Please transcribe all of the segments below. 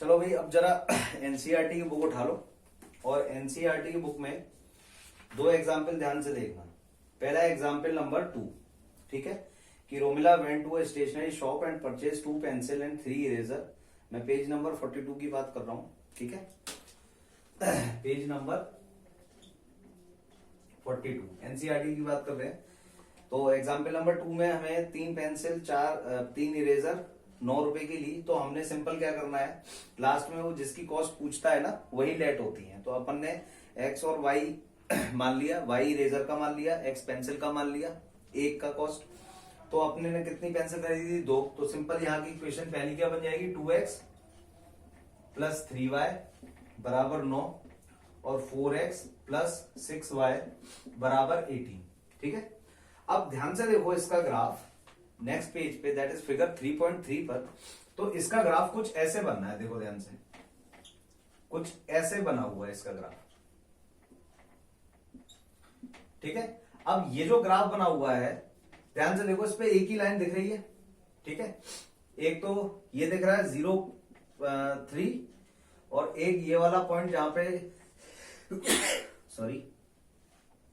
चलो भाई, अब जरा एनसीईआरटी की बुक उठा लो और एनसीईआरटी की बुक में दो एग्जाम्पल ध्यान से देखना। पहला एग्जाम्पल नंबर 2, ठीक है, कि Romila went to a stationery shop and purchase 2 pencil and 3 eraser. मैं पेज नंबर 42 की बात कर रहा हूं, ठीक है, पेज नंबर 42 एनसीईआरटी की बात कर रहे हैं। तो एग्जाम्पल नंबर 2 में हमें 3 पेंसिल 3 इरेजर 9 रुपए की ली। तो हमने सिंपल क्या करना है, लास्ट में वो जिसकी कॉस्ट पूछता है ना वही लेट होती है। तो अपन ने एक्स और वाई मान लिया, वाई इरेजर का मान लिया, एक्स पेंसिल का मान लिया, एक का कॉस्ट। तो अपने ने कितनी पेंसिल खरीदी थी? 2। तो सिंपल यहाँ की इक्वेशन पहली क्या बन जाएगी, 2x प्लस 3y बराबर 9 और 4x प्लस 6y बराबर 18, ठीक है। अब ध्यान से देखो इसका ग्राफ नेक्स्ट पेज पे, दैट इज फिगर 3.3 पर। तो इसका ग्राफ कुछ ऐसे बनना है, देखो ध्यान से, कुछ ऐसे बना हुआ है इसका ग्राफ, ठीक है। अब ये जो ग्राफ बना हुआ है ध्यान से देखो, इस पे एक ही लाइन दिख रही है, ठीक है। एक तो ये दिख रहा है 0.3 और एक ये वाला पॉइंट जहां पे सॉरी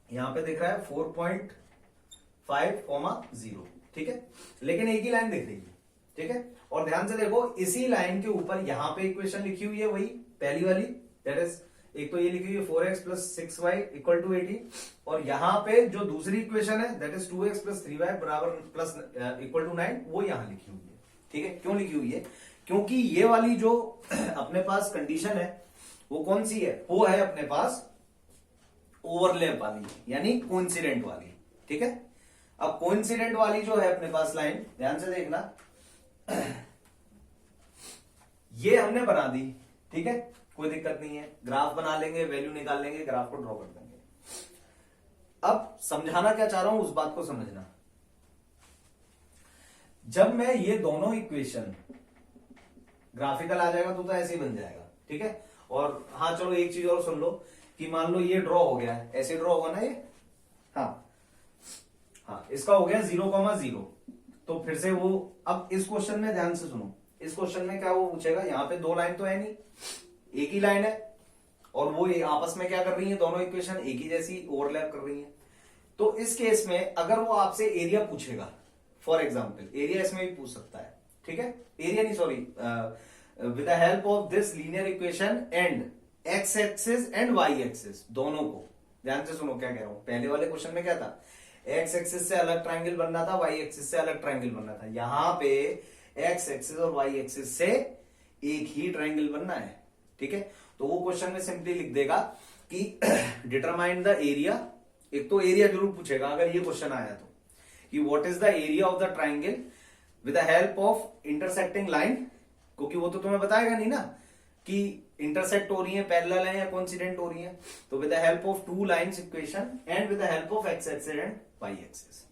यहां पे दिख रहा है 4.5,0, ठीक है। लेकिन एक ही लाइन दिख रही है, ठीक है। और ध्यान से देखो इसी लाइन के ऊपर यहां पे इक्वेशन लिखी हुई है, वही पहली वाली, दैट इज एक तो ये लिखी हुई है 4x plus 6y equal to 18, और यहां पे जो दूसरी इक्वेशन है that is 2x plus 3y बराबर प्लस इक्वल टू 9, वो यहां लिखी हुई है, ठीक है। क्यों लिखी हुई है? क्योंकि ये वाली जो अपने पास कंडीशन है वो कौन सी है, वो है अपने पास ओवरलैप वाली, यानी कोइंसिडेंट वाली, ठीक है। अब कोइंसिडेंट वाली जो है अपने पास लाइन, ध्यान से देखना, ये हमने बना दी, ठीक है, कोई दिक्कत नहीं है। ग्राफ बना लेंगे, वैल्यू निकाल लेंगे, ग्राफ को ड्रॉ कर देंगे। अब समझाना क्या चाह रहा हूं उस बात को समझना। जब मैं ये दोनों इक्वेशन ग्राफिकल आ जाएगा तो ऐसे ही बन जाएगा, ठीक है। और हाँ चलो एक चीज और सुन लो कि मान लो ये ड्रॉ हो गया है, ऐसे ड्रॉ होगा ना ये, हाँ, इसका हो गया 0,0। तो फिर से वो, अब इस क्वेश्चन में ध्यान से सुनो, इस क्वेश्चन में क्या वो पूछेगा, यहाँ पे दो लाइन तो है नहीं, एक ही लाइन है, और वो आपस में क्या कर रही है, दोनों इक्वेशन एक ही जैसी ओवरलैप कर रही है। तो इस केस में अगर वो आपसे एरिया पूछेगा, फॉर एग्जाम्पल एरिया इसमें भी पूछ सकता है, ठीक है, एरिया नहीं sorry, with the help of this linear equation and X axis and Y axis, दोनों को ध्यान से सुनो क्या कह रहा हूं। पहले वाले क्वेश्चन में क्या था, एक्स एक्सिस से अलग ट्राइंगल बनना था, वाई एक्सिस से अलग ट्राइंगल बनना था। यहां पे एक्स एक्सिस और वाई एक्सिस से एक ही ट्राइंगल बनना है, ठीक है। तो वो क्वेश्चन में सिंपली लिख देगा कि डिटरमाइन द एरिया, एक तो एरिया जरूर पूछेगा अगर ये क्वेश्चन आया तो, कि what is the area of the triangle with the help of intersecting line, क्योंकि वो तो तुम्हें बताएगा नहीं ना कि इंटरसेक्ट हो रही है, पैरेलल है या कोइंसिडेंट हो रही है। तो with the help of 2 lines equation and with the help of X axis and Y axis.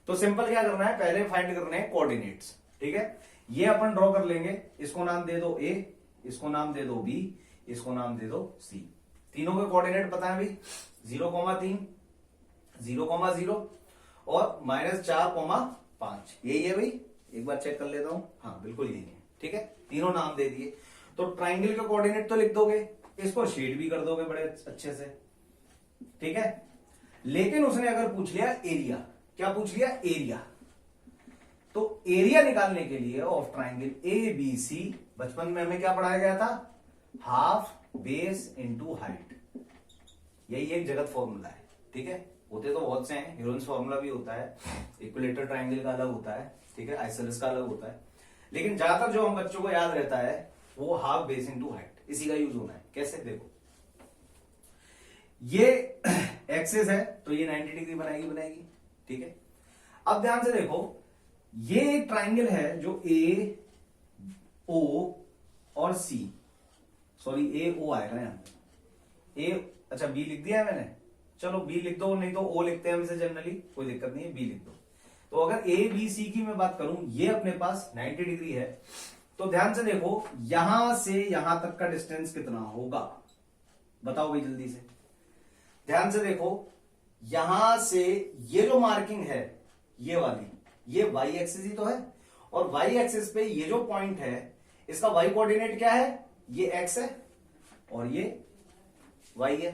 तो सिंपल क्या करना है, पहले फाइंड करने हैं कोऑर्डिनेट्स, ठीक है। ये अपन ड्रॉ कर लेंगे, इसको नाम दे दो ए, इसको नाम दे दो बी, इसको नाम दे दो सी। तीनों के कोऑर्डिनेट पता है भाई, 0,3, 0,0 और -4,5, यही है भाई। एक बार चेक कर लेता हूं, हाँ बिल्कुल यही है, ठीक है। तीनों नाम दे दिए। तो ट्राइंगल के कोऑर्डिनेट तो लिख दोगे, इसको शेड भी कर दोगे बड़े अच्छे से, ठीक है। लेकिन उसने अगर पूछ लिया एरिया, क्या पूछ लिया, एरिया, तो एरिया निकालने के लिए of triangle A B C, बचपन में हमें क्या पढ़ाया गया था, हाफ बेस इनटू हाइट, यही एक जगत फॉर्मूला है, ठीक है। होते तो बहुत से हैं, हीरोइंस फॉर्मूला भी होता है, इक्विलेटर ट्राइंगल का अलग होता है, ठीक है, आइसोसेलेस का अलग होता है, लेकिन ज्यादातर जो हम बच्चों को याद रहता है वो हाफ बेस इनटू हाइट, इसी का यूज होना है। कैसे, देखो ये एक्सिस है तो ये 90 डिग्री बनाएगी, ठीक है। अब ध्यान से देखो, ये एक ट्राइंगल है जो ए ओ और सी, सॉरी ए ओ आएगा यहां ए, अच्छा बी लिख दिया है मैंने, चलो बी लिख दो, नहीं तो ओ लिखते हैं हमसे जनरली, कोई दिक्कत नहीं है, बी लिख दो। तो अगर ए बी सी की मैं बात करूं, ये अपने पास 90 डिग्री है, तो ध्यान से देखो यहां से यहां तक का डिस्टेंस कितना होगा, बताओ भाई जल्दी से। ध्यान से देखो, यहां से ये जो मार्किंग है ये वाली, ये वाई एक्सिस ही तो है, और वाई एक्सिस पे ये जो पॉइंट है इसका वाई कोऑर्डिनेट क्या है, ये x है और ये y है।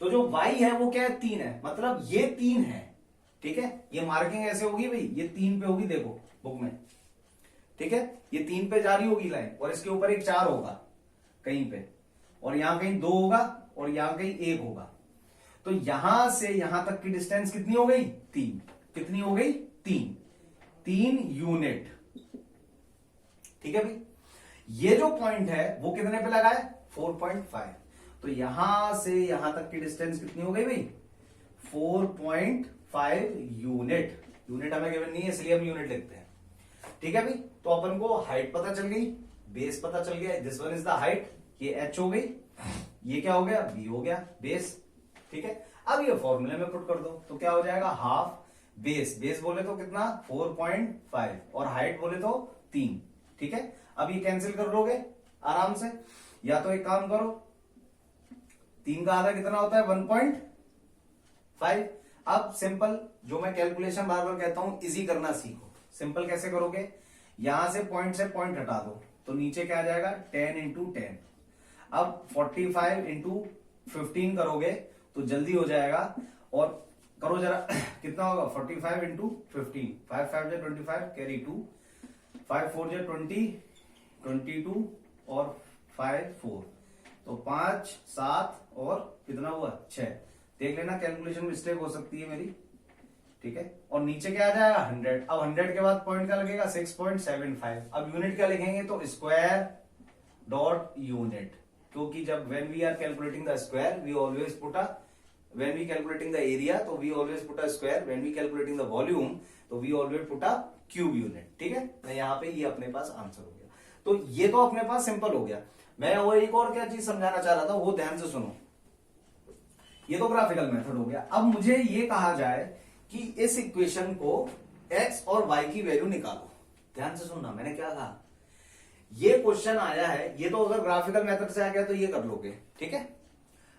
तो जो y है वो क्या है, 3 है, मतलब ये 3 है, ठीक है। ये मार्किंग ऐसे होगी भाई, ये 3 पे होगी, देखो बुक में, ठीक है। ये 3 पे जा रही होगी लाइन, और इसके ऊपर एक 4 होगा कहीं पे, और यहां कहीं 2 होगा, और यहां कहीं 1 होगा। तो यहां से यहां तक की डिस्टेंस कितनी हो गई, 3। कितनी हो गई, 3 यूनिट, ठीक है भाई। ये जो पॉइंट है वो कितने पे लगा है, 4.5। तो यहां से यहां तक की डिस्टेंस कितनी हो गई भाई, 4.5 यूनिट। यूनिट हमें गिवन नहीं है इसलिए हम यूनिट लिखते हैं, ठीक है भाई। तो अपन को हाइट पता चल गई, बेस पता चल गया, this one is the height, ये h हो गई, ये क्या हो गया, b हो गया, बेस, ठीक है। अब ये फॉर्मूले में पुट कर दो, तो क्या हो जाएगा, हाफ बेस, बेस बोले तो कितना 4.5 और हाइट बोले तो 3, ठीक है। अब ये कैंसिल कर लोगे आराम से, या तो एक काम करो, 3 का आधा कितना होता है, 1.5। अब सिंपल, जो मैं कैलकुलेशन बार बार कहता हूं, इजी करना सीखो। सिंपल कैसे करोगे, यहां से पॉइंट हटा दो, तो नीचे क्या आ जाएगा, 10 इंटू 10। अब 45 इंटू 15 करोगे तो जल्दी हो जाएगा, और करो जरा कितना होगा, 45 इंटू 15, 5 5 जा 25, कैरी 2, 5 4 जा 20, 22 और 5 4, तो 5 7 और कितना हुआ, 6। देख लेना कैलकुलेशन मिस्टेक हो सकती है मेरी, ठीक है। और नीचे क्या आ जाएगा, 100। अब 100 के बाद पॉइंट क्या लगेगा, 6.75। अब यूनिट क्या लिखेंगे, तो स्क्वायर डॉट यूनिट, क्योंकि जब when we are calculating the square we always put a, when we calculating the area तो we always put a square, when we calculating the volume तो we always put a cube unit, ठीक है। तो यहाँ पे ये अपने पास answer हो गया। तो ये तो अपने पास सिंपल हो गया। मैं वो एक और क्या चीज समझाना चाह रहा था, वो ध्यान से सुनो। ये तो ग्राफिकल मेथड हो गया। अब मुझे ये कहा जाए कि इस इक्वेशन को x और y की वैल्यू निकालो। ध्यान से सुनना, मैंने क्या कहा, ये क्वेश्चन आया है, ये तो अगर ग्राफिकल मेथड से आ गया तो ये कर लोगे, ठीक है।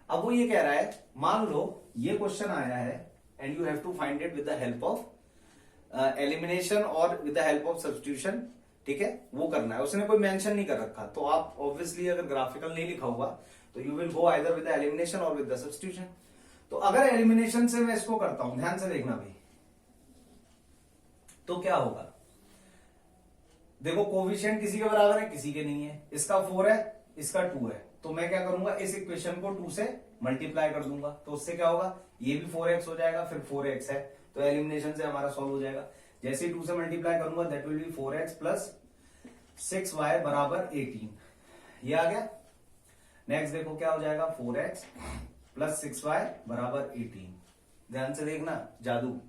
अब वो ये कह रहा है, मान लो ये क्वेश्चन आया है and you have to find it with the help of elimination और with the help of substitution, ठीक है। वो करना है, उसने कोई मेंशन नहीं कर रखा, तो आप ऑब्वियसली अगर ग्राफिकल नहीं लिखा हुआ तो you will go either with the elimination और विद द सब्स्टिट्यूशन। तो अगर एलिमिनेशन से मैं इसको करता हूं, ध्यान से देखना भाई, तो क्या होगा, देखो कोविशिएंट किसी के बराबर है, किसी के नहीं है। इसका 4 है, इसका 2 है, तो मैं क्या करूंगा, इस इक्वेशन को 2 से मल्टीप्लाई कर दूंगा, तो उससे क्या होगा, ये भी 4x हो जाएगा, फिर 4x है, तो एलिमिनेशन से हमारा सॉल्व हो जाएगा। जैसे ही 2 से मल्टीप्लाई करूंगा, that will be 4x plus 6y बराबर 18, ये आ गया। नेक्स्ट देखो क्या हो जाएगा, 4x प्लस 6y बराबर 18। ध्यान से देखना, जादू,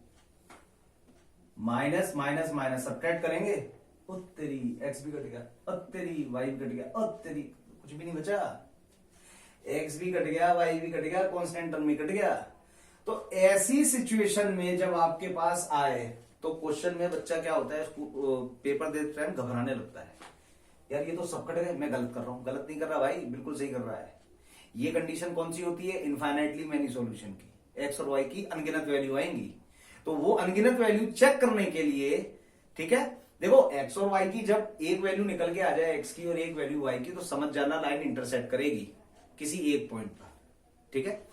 माइनस माइनस माइनस सब्ट्रैक्ट करेंगे, ओ तेरी x भी कट गया, ओ तेरी y भी कट गया, ओ तेरी कुछ भी नहीं बचा, x भी कट गया, y भी कट गया, कांस्टेंट टर्म भी कट गया। तो ऐसी सिचुएशन में जब आपके पास आए तो क्वेश्चन में बच्चा क्या होता है, पेपर देते टाइम घबराने लगता है, यार ये तो सब कट गए, मैं गलत कर रहा हूं। गलत नहीं कर रहा भाई, बिल्कुल सही कर रहा है। ये कंडीशन कौन सी होती है, इनफाइनाइटली मैनी सॉल्यूशन की, x और y की अनगिनत वैल्यू आएंगी, तो वो अनगिनत वैल्यू चेक करने के लिए, ठीक है, देखो x और y की जब एक वैल्यू निकल के आ जाए, x की और एक वैल्यू y की, तो समझ जाना लाइन इंटरसेक्ट करेगी किसी एक पॉइंट पर, ठीक है।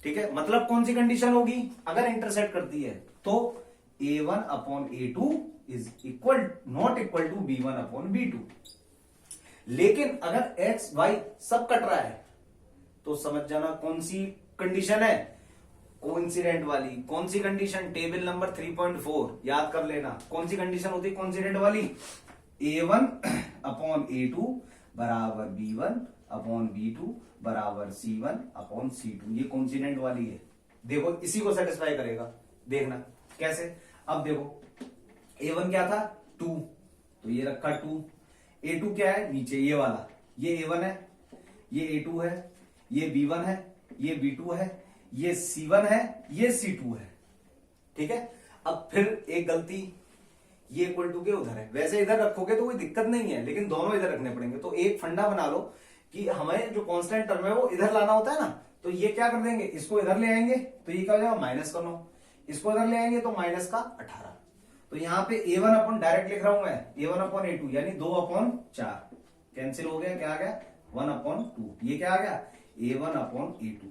ठीक है, मतलब कौन सी कंडीशन होगी, अगर इंटरसेक्ट करती है तो a1 upon a2 is equal not equal to b1 upon b2। लेकिन अगर x y सब कट रहा है तो समझ जाना कौन सी कंडीशन है, कोइंसिडेंट वाली। कौन सी कंडीशन, टेबल नंबर 3.4 याद कर लेना, कौन सी कंडीशन होती है कोइंसिडेंट वाली, a1 अपॉन a2 बराबर b1 अपॉन b2 बराबर c1 अपॉन c2, ये कोइंसिडेंट वाली है। देखो इसी को सेटिस्फाई करेगा, देखना कैसे। अब देखो a1 क्या था 2, तो ये रखा 2, a2 क्या है नीचे ये वाला, ये a1 है, ये a2 है, ये b1 है, ये b2 है, ये c1 है, ये c2 है, ठीक है। अब फिर एक गलती, ये इक्वल टू के उधर है, वैसे इधर रखोगे तो कोई दिक्कत नहीं है, लेकिन दोनों इधर रखने पड़ेंगे। तो एक फंडा बना लो कि हमें जो कांस्टेंट टर्म है वो इधर लाना होता है ना, तो ये क्या कर देंगे, इसको इधर ले आएंगे तो ये क्या हो जाएगा -9, इसको इधर ले आएंगे तो -18। तो यहाँ पे a1 अपॉन डायरेक्ट लिख रहा हूं मैं, a1 अपॉन a2 यानी 2 अपॉन 4 कैंसिल हो गया, क्या आ गया 1/2, ये क्या आ गया A1/A2।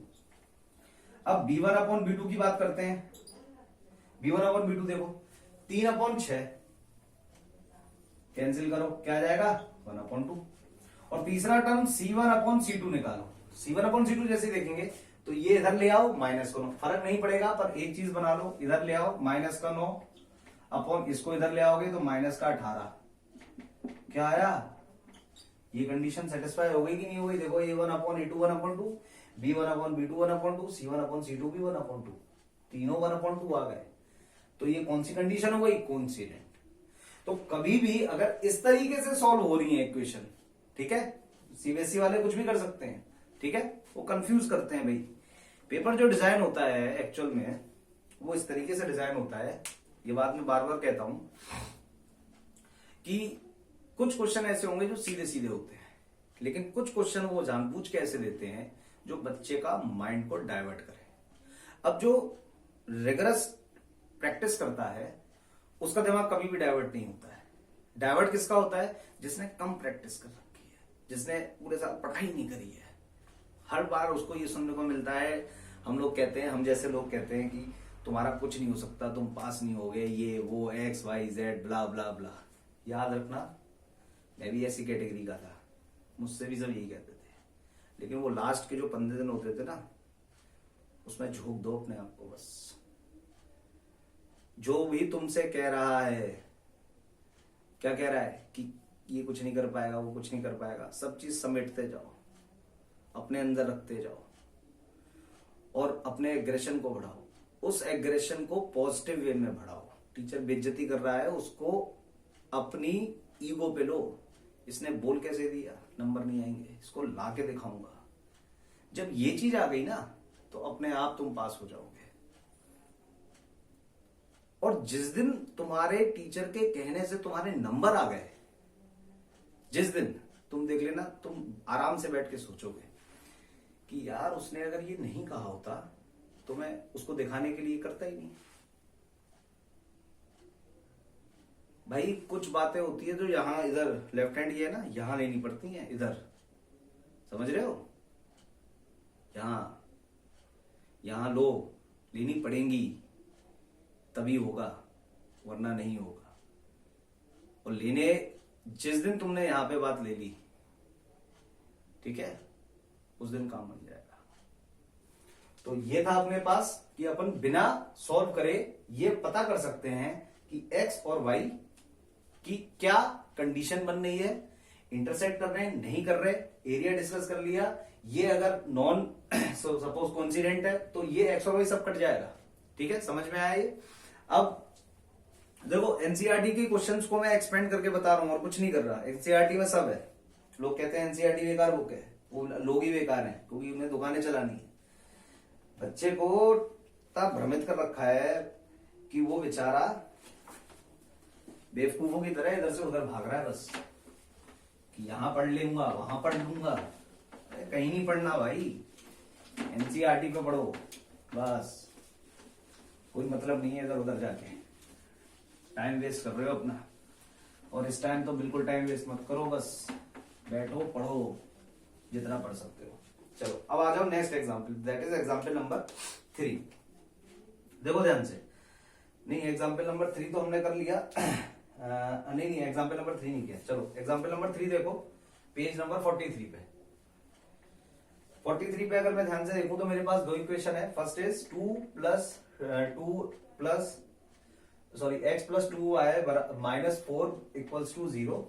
अब B1/B2 की बात करते हैं। B1/B2 देखो 3/6, कैंसिल करो, क्या आ जाएगा 1/2। और तीसरा टर्म C1/C2 निकालो। C1/C2 जैसे देखेंगे तो ये इधर ले आओ माइनस का 9, फर्क नहीं पड़ेगा पर एक चीज बना लो, इधर ले आओ माइनस का 9 अपॉन इसको इधर ले आओगे तो माइनस का 18। क्या आया, ये कंडीशन सेटिस्फाई हो गई कि नहीं हो गई? देखो A1/A2 1/2, B1/B2 1/2, C1/C2 भी 1/2, तीनों 1/2 आ गए। तो ये कौन सी कंडीशन हो गई? कोइंसिडेंट। तो कभी भी अगर इस तरीके से सॉल्व हो रही है इक्वेशन, ठीक है, सीबीएसई वाले कुछ भी कर सकते हैं, ठीक है, वो कंफ्यूज करते हैं भाई। पेपर जो डिजाइन होता है एक्चुअल में वो इस तरीके से डिजाइन होता है, ये बात मैं बार बार कहता हूं कि कुछ क्वेश्चन ऐसे होंगे जो सीधे सीधे होते हैं, लेकिन कुछ क्वेश्चन वो जानबूझ के ऐसे देते हैं जो बच्चे का माइंड को डाइवर्ट करे। अब जो रिगरस प्रैक्टिस करता है उसका दिमाग कभी भी डाइवर्ट नहीं होता है। डाइवर्ट किसका होता है? जिसने कम प्रैक्टिस कर रखी है, जिसने पूरे साल पढ़ाई नहीं करी है। हर बार उसको ये सुनने को मिलता है, हम लोग कहते हैं, हम जैसे लोग कहते हैं कि तुम्हारा कुछ नहीं हो सकता, तुम पास नहीं होगे, ये वो XYZ ब्ला ब्ला ब्ला। याद रखना, मैं भी ऐसी कैटेगरी का था, मुझसे भी सब यही कहते थे, लेकिन वो लास्ट के जो 15 दिन होते थे ना, उसमें झोंक दो अपने आप को बस। जो भी तुमसे कह रहा है, क्या कह रहा है कि ये कुछ नहीं कर पाएगा, वो कुछ नहीं कर पाएगा, सब चीज समेटते जाओ, अपने अंदर रखते जाओ और अपने एग्रेशन को बढ़ाओ। उस एग्रेशन को पॉजिटिव वे में बढ़ाओ। टीचर बेइज्जती कर रहा है, उसको अपनी ईगो पे लो। इसने बोल कैसे दिया, नंबर नहीं आएंगे, इसको ला के दिखाऊंगा। जब ये चीज आ गई ना तो अपने आप तुम पास हो जाओगे। और जिस दिन तुम्हारे टीचर के कहने से तुम्हारे नंबर आ गए, जिस दिन तुम देख लेना, तुम आराम से बैठ के सोचोगे कि यार उसने अगर ये नहीं कहा होता तो मैं उसको दिखाने के लिए करता ही नहीं। भाई कुछ बातें होती है जो यहां इधर लेफ्ट हैंड ये है ना, यहां लेनी पड़ती हैं, इधर, समझ रहे हो, यहां लो, लेनी पड़ेंगी तभी होगा, वरना नहीं होगा। और लेने जिस दिन तुमने यहां पे बात ले ली, ठीक है, उस दिन काम बन जाएगा। तो ये था अपने पास कि अपन बिना सॉल्व करे ये पता कर सकते हैं कि x और y की क्या कंडीशन बन रही है, इंटरसेक्ट कर रहे हैं नहीं कर रहे, एरिया डिस्कस कर लिया। ये अगर नॉन सपोज कोइंसिडेंट है तो ये x और y सब कट जाएगा। ठीक है, समझ में आया ये? अब देखो एनसीईआरटी के क्वेश्चंस को मैं एक्सपेंड करके बता रहा हूं और कुछ नहीं कर रहा। एनसीईआरटी में सब है। लोग कहते हैं एनसीईआरटी बेकार बुक है, वो लोग ही बेकार हैं क्योंकि उन्हें दुकानें चलानी है। बच्चे को इतना भ्रमित कर रखा है कि वो बेचारा बेवकूफों की तरह इधर से उधर भाग रहा है बस, कि यहां पढ़ लूंगा वहां पढ़ लूंगा। कहीं नहीं पढ़ना भाई, एनसीईआरटी पे पढ़ो बस, कोई मतलब नहीं है इधर उधर जाके टाइम वेस्ट कर रहे हो अपना। और इस टाइम तो बिल्कुल टाइम वेस्ट मत करो, बस बैठो पढ़ो जितना पढ़ सकते हो। चलो अब आ जाओ next example, that is example number 3। देखो ध्यान से, नहीं एग्जाम्पल नंबर 3 तो हमने कर लिया नहीं एग्जाम्पल नंबर 3 नहीं किया। चलो एग्जाम्पल नंबर 3 देखो, पेज नंबर 43 पे। 43 पे अगर मैं ध्यान से देखूं तो मेरे पास दो इक्वेशन है। First is x plus 2y minus 4 equals to 0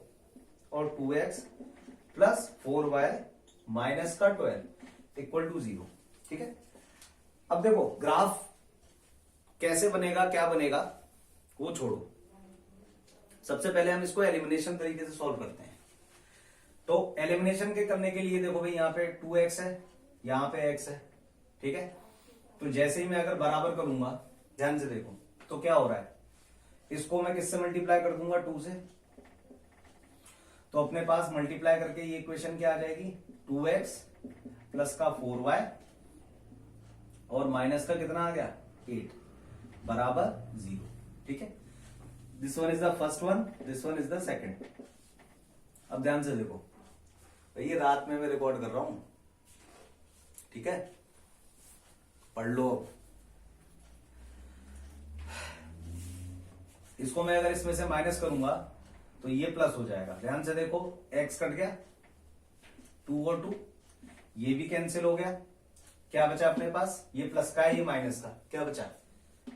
और 2x प्लस 4y माइनस का 12 इक्वल टू 0। ठीक है, अब देखो ग्राफ कैसे बनेगा, क्या बनेगा वो छोड़ो, सबसे पहले हम इसको एलिमिनेशन तरीके से सॉल्व करते हैं। तो एलिमिनेशन के करने के लिए देखो भाई यहाँ पे 2x है, यहाँ पे x है। ठीक है, तो जैसे ही मैं अगर बराबर करूंगा, ध्यान से देखो तो क्या हो रहा है, इसको मैं किससे मल्टीप्लाई कर दूंगा 2 से, तो अपने पास मल्टीप्लाई करके ये इक्वेशन क्या आ जाएगी 2x प्लस का 4y और माइनस का कितना आ गया 8 बराबर 0। ठीक है, this one is the first one, this one is the second. अब ध्यान से देखो, तो ये रात में मैं रिकॉर्ड कर रहा हूं, ठीक है, पढ़ लो। इसको मैं अगर इसमें से माइनस करूंगा तो ये प्लस हो जाएगा। ध्यान से देखो, x कट गया, 2 और 2, ये भी कैंसिल हो गया। क्या बचा अपने पास? ये प्लस का है, ये माइनस का। क्या बचा?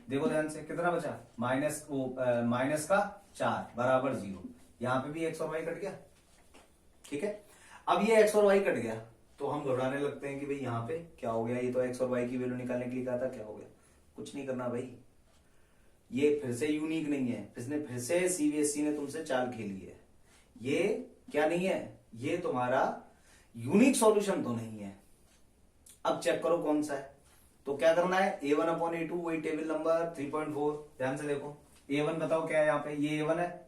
देखो ध्यान से, कितना बचा? माइनस का 4 बराबर 0। यहां पे भी x और y कट गया, ठीक है। अब ये x और y कट गया तो हम घबराने लगते हैं कि भाई यहाँ पे क्या हो गया, ये तो x और y की वैल्यू निकालने के लिए कहा था, क्या हो गया? कुछ नहीं करना भाई, ये फिर से यूनिक नहीं है, फिर से सीबीएसई ने तुमसे चाल खेली है। ये क्या नहीं है, ये तुम्हारा यूनिक सॉल्यूशन तो नहीं है। अब चेक करो कौन सा है। तो क्या करना है, a1/a2 वही टेबल नंबर 3.4। ध्यान से देखो, a1 बताओ क्या है यहाँ पे? ये a1 है,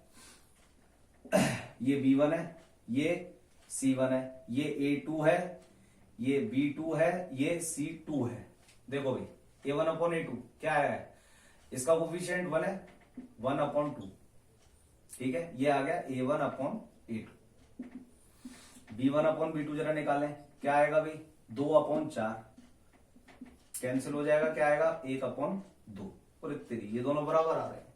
ये b1 है, ये c1 है, ये a2 है, ये b2 है, ये c2 है। देखो भाई, a1/a2 क्या है? इसका कोफिशिएंट 1 है, 1/2, ठीक है। ये आ गया a1/a2। b1/b2 जरा निकालें, क्या आएगा भाई? 2/4 कैंसिल हो जाएगा, क्या आएगा? 1/2। और ये दोनों बराबर आ रहे हैं।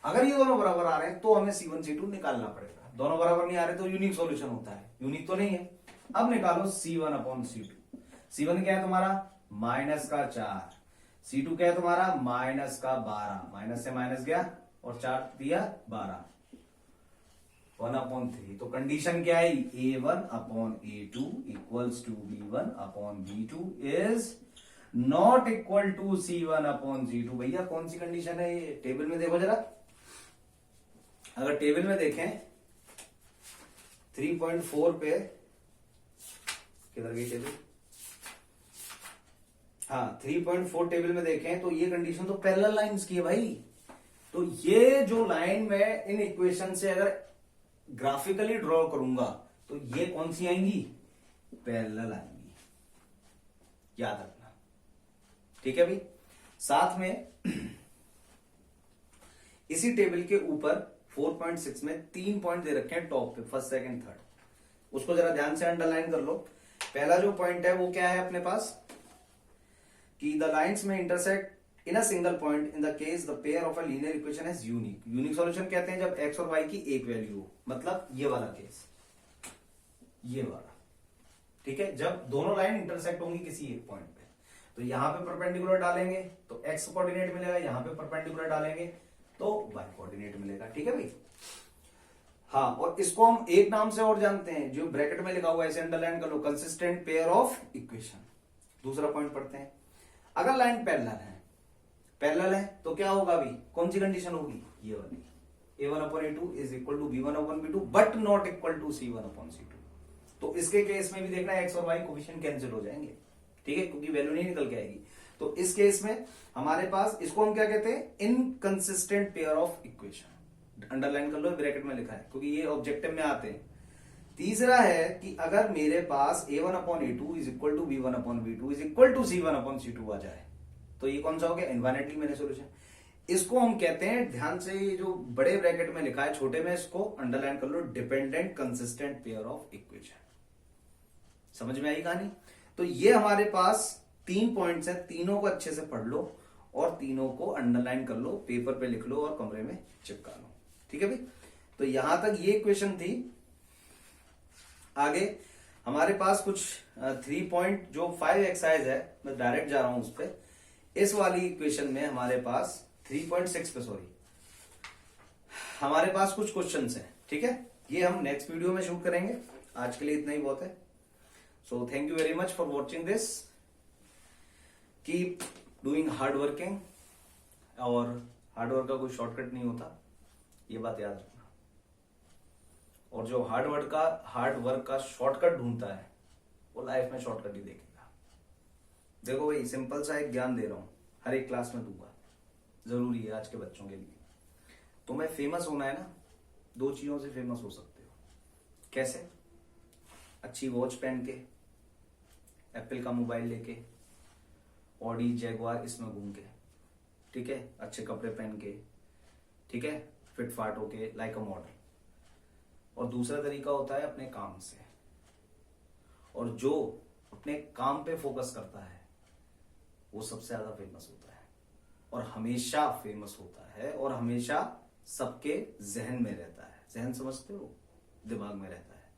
अगर ये दोनों बराबर आ रहे हैं तो हमें c1 c2 निकालना पड़ेगा। दोनों बराबर नहीं आ रहे तो यूनिक सॉल्यूशन होता है, यूनिक तो नहीं है। अब निकालो c1/c2। c1 क्या है तुम्हारा? -4। c2 क्या है तुम्हारा? -12। माइनस से माइनस गया और 4 दिया 12, 1/3। तो कंडीशन क्या है? a1/a2 equals to b1/b2 is not equal to c1/c2। भैया कौन सी कंडीशन है ये? टेबल में देखो जरा। अगर टेबल में देखें 3.4 पे, किधर गई टेबल? हाँ, 3.4 टेबल में देखें तो ये कंडीशन तो पैरेलल लाइंस की है भाई। तो ये जो लाइन मैं इन इक्वेशन से अगर ग्राफिकली ड्रॉ करूंगा तो ये कौन सी आएंगी? पैरेलल आएंगी, याद रखना, ठीक है भाई। साथ में इसी टेबल के ऊपर 4.6 में 3 पॉइंट दे रखे हैं टॉप पे, फर्स्ट सेकंड थर्ड। उसको जरा ध्यान से अंडरलाइन कर लो। पहला जो पॉइंट है वो क्या है अपने पास कि द लाइंस में intersect in a single point in the case the pair of a linear equation is unique. Unique solution कहते हैं जब x और y की एक वैल्यू हो, मतलब ये वाला केस, ये वाला, ठीक है। जब दोनों लाइन इंटरसेक्ट होंगी किसी एक पॉइंट पे, तो यहां पे परपेंडिकुलर डालेंगे तो x कोऑर्डिनेट मिलेगा, यहां पे परपेंडिकुलर डालेंगे तो y कोऑर्डिनेट मिलेगा, ठीक है भाई। हाँ, और इसको हम एक नाम से और जानते हैं, जो ब्रैकेट में लिखा हुआ है, ऐसे अंडरलाइन कर लो, कंसिस्टेंट पेयर ऑफ इक्वेशन। दूसरा पॉइंट पढ़ते हैं। अगर लाइन पैरेलल है तो क्या होगा अभी? कौन सी कंडीशन होगी? ये वाली, a1/a2 is equal to b1/b2 but not equal to c1/c2। तो इसके केस में भी देखना x और y कोफिशिएंट कैंसिल हो जाएंगे, ठीक है, क्योंकि वैल्यू नहीं निकल के आएगी। तो इस केस में हमारे पास, इसको हम क्या कहते हैं? Inconsistent pair of equation. Underline कर लो, ब्रैकेट में लिखा है क्योंकि ये ऑब्जेक्टिव में आते हैं। तीसरा है कि अगर मेरे पास a1/a2 is equal to b1/b2 is equal to c1/c2 आ जाए तो ये कौन सा हो गया? Infinitely many solution. इसको हम कहते हैं, ध्यान से, ये जो बड़े ब्रैकेट में लिखा है, छोटे में इसको अंडरलाइन कर लो, dependent consistent pair of equation. समझ में आई कहानी? तो ये हमारे पास 3 पॉइंट्स हैं, तीनों को अच्छे से पढ़ लो और तीनों को अंडरलाइन कर लो, पेपर पे लिख लो और कमरे में चिपका लो, ठीक है भाई। तो यहां तक ये इक्वेशन थी। आगे हमारे पास कुछ 3 पॉइंट जो 5 एक्सरसाइज है, मैं डायरेक्ट जा रहा हूं उस पर। इस वाली इक्वेशन में हमारे पास 3.6 पे, सॉरी, हमारे पास कुछ क्वेश्चंस हैं, ठीक है। ये हम नेक्स्ट वीडियो में शूट करेंगे। आज के लिए इतना ही बहुत है। So thank you very much for watching this. Keep doing hard working, और हार्ड वर्क का कोई शॉर्टकट नहीं होता, ये बात याद रखना। और जो हार्ड वर्क का शॉर्टकट ढूंढता है वो लाइफ में शॉर्टकट ही देखेगा। देखो भाई, सिंपल सा एक ज्ञान दे रहा हूं, हर एक क्लास में दूंगा, जरूरी है आज के बच्चों के लिए। तुम्हें फेमस होना है ना, 2 चीजों से फेमस हो सकते हो। कैसे? अच्छी वॉच पहन के, एप्पल का मोबाइल लेके, ऑडी जैगवार इसमें घूम के, ठीक है, अच्छे कपड़े पहन के, ठीक है, फिट फाट होके, लाइक अ मॉडल। और दूसरा तरीका होता है अपने काम से। और जो अपने काम पे फोकस करता है वो सबसे ज्यादा फेमस होता है, और हमेशा फेमस होता है, और हमेशा सबके जहन में रहता है। जहन समझते हो, दिमाग में रहता है।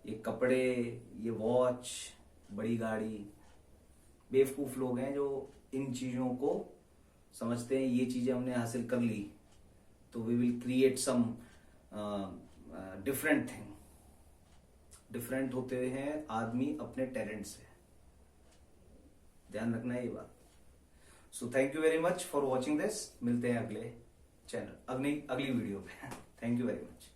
ये कपड़े, ये वॉच, बड़ी गाड़ी, बेवकूफ लोग हैं जो इन चीजों को समझते हैं ये चीजें हमने हासिल कर ली तो we will create some different thing. Different होते हैं आदमी अपने टैलेंट से, ध्यान रखना है ये बात। So thank you very much for watching this. मिलते हैं अगले चैनल, अगली वीडियो पे। Thank you very much.